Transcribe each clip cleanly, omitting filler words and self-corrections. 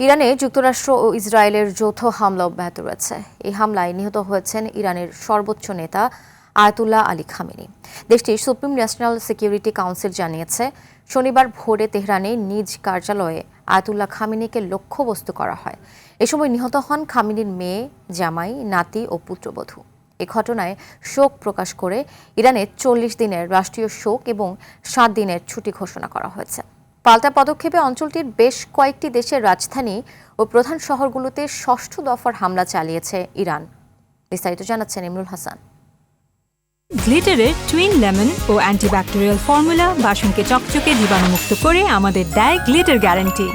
ইরানে যুক্তরাষ্ট্র ও ইসরায়েলের যৌথ হামলা অব্যাহত রয়েছে। এই হামলায় নিহত হয়েছেন ইরানের সর্বোচ্চ নেতা আয়াতুল্লাহ আলী খামেনি। দেশটির সুপ্রিম ন্যাশনাল সিকিউরিটি কাউন্সিল জানিয়েছে, শনিবার ভোরে তেহরানে নিজ কার্যালয়ে আয়াতুল্লাহ খামেনিকে লক্ষ্যবস্তু করা হয়। এ সময় নিহত হন খামেনির মেয়ে, জামাই, নাতি ও পুত্রবধূ। এ ঘটনায় শোক প্রকাশ করে ইরানে 40 দিনের রাষ্ট্রীয় শোক এবং 7 দিনের ছুটি ঘোষণা করা হয়েছে। পাল্টা পদক্ষেপে অঞ্চলটির বেশ কয়েকটি দেশের রাজধানী ও প্রধান শহরগুলোতে ষষ্ঠ দফার হামলা চালিয়েছে ইরান। বিস্তারিত জানাচ্ছেন ইমরুল হাসান। গ্লিটারের টুইন লেমন ও অ্যান্টিব্যাকটেরিয়াল ফর্মুলা বাসনকে চকচকে জীবাণুমুক্ত করে আমাদের দেয় গ্লিটার গ্যারান্টি।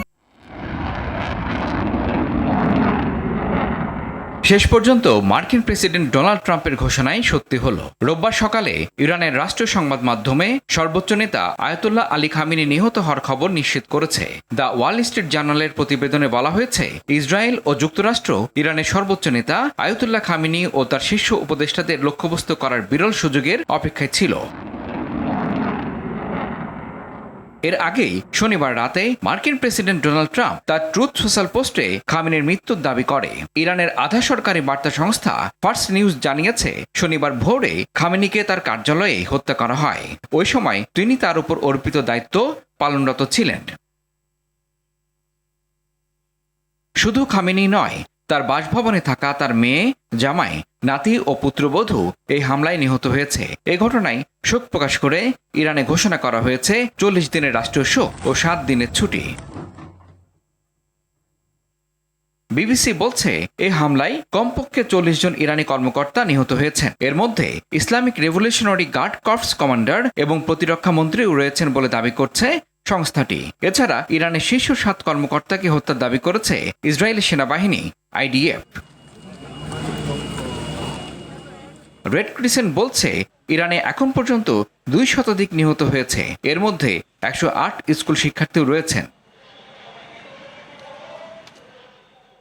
শেষ পর্যন্ত মার্কিন প্রেসিডেন্ট ডোনাল্ড ট্রাম্পের ঘোষণাই সত্যি হল। রোববার সকালে ইরানের রাষ্ট্রীয় সংবাদ মাধ্যমে সর্বোচ্চ নেতা আয়াতুল্লাহ আলী খামেনি নিহত হওয়ার খবর নিশ্চিত করেছে। দ্য ওয়াল স্ট্রিট জার্নালের প্রতিবেদনে বলা হয়েছে, ইসরায়েল ও যুক্তরাষ্ট্র ইরানের সর্বোচ্চ নেতা আয়াতুল্লাহ খামেনি ও তার শীর্ষ উপদেষ্টাদের লক্ষ্যবস্তু করার বিরল সুযোগের অপেক্ষায় ছিল। এর আগেই শনিবার রাতে মার্কিন প্রেসিডেন্ট ডোনাল্ড ট্রাম্প তার ট্রুথ সোশ্যাল পোস্টে খামেনির মৃত্যুর দাবি করে। ইরানের আধা সরকারি বার্তা সংস্থা ফার্স্ট নিউজ জানিয়েছে, শনিবার ভোরে খামেনিকে তার কার্যালয়ে হত্যা করা হয়। ওই সময় তিনি তার উপর অর্পিত দায়িত্ব পালনরত ছিলেন। শুধু খামেনি নয়, তার বাসভবনে থাকা তার মেয়ে, জামাই, নাতি ও পুত্রবধূ এই হামলায় নিহত হয়েছে। এই ঘটনায় শোক প্রকাশ করে ইরানে ঘোষণা করা হয়েছে 40 দিনের রাষ্ট্রীয় শোক ও 7 দিনের ছুটি। বিবিসি বলছে, এই হামলায় কমপক্ষে 40 জন ইরানি কর্মকর্তা নিহত হয়েছেন। এর মধ্যে Islamic Revolutionary Guard Corps commander এবং প্রতিরক্ষা মন্ত্রীও রয়েছেন বলে দাবি করছে সংস্থাটি। এছাড়া ইরানের শীর্ষ 7 কর্মকর্তাকে হত্যার দাবি করেছে ইসরায়েলি সেনাবাহিনী IDF। রেড ক্রিসেন্ট বলছে, ইরানে এখন পর্যন্ত 2 শতাধিক নিহত হয়েছে। এর মধ্যে 108 স্কুল শিক্ষার্থীও রয়েছেন।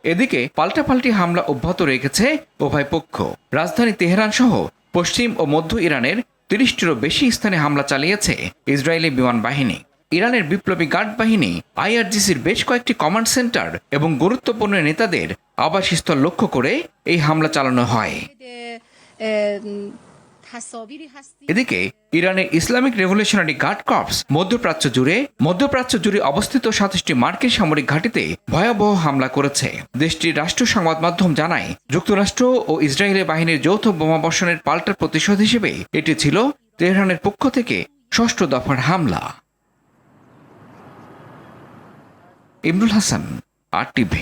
এদিকে পাল্টাপাল্টি হামলা অব্যাহত রেখেছে উভয় পক্ষ। রাজধানী তেহরান সহ পশ্চিম ও মধ্য ইরানের 30টিরও বেশি স্থানে হামলা চালিয়েছে ইসরায়েলি বিমান বাহিনী। ইরানের বিপ্লবী গার্ড বাহিনী IRGCর বেশ কয়েকটি কমান্ড সেন্টার এবং গুরুত্বপূর্ণ নেতাদের আবাসস্থল লক্ষ্য করে এই হামলা চালানো হয়। এদিকে ইরানের ইসলামিক রেভলিউশনারি গার্ড কর্পস মধ্যপ্রাচ্য জুড়ে অবস্থিত 27টি মার্কিন সামরিক ঘাঁটিতে ভয়াবহ হামলা করেছে। দেশটির রাষ্ট্রীয় সংবাদ মাধ্যম জানায়, যুক্তরাষ্ট্র ও ইসরায়েলের বাহিনীর যৌথ বোমাবর্ষণের পাল্টা প্রতিশোধ হিসেবে এটি ছিল তেহরানের পক্ষ থেকে ষষ্ঠ দফার হামলা। ইমরুল হাসান, RTV।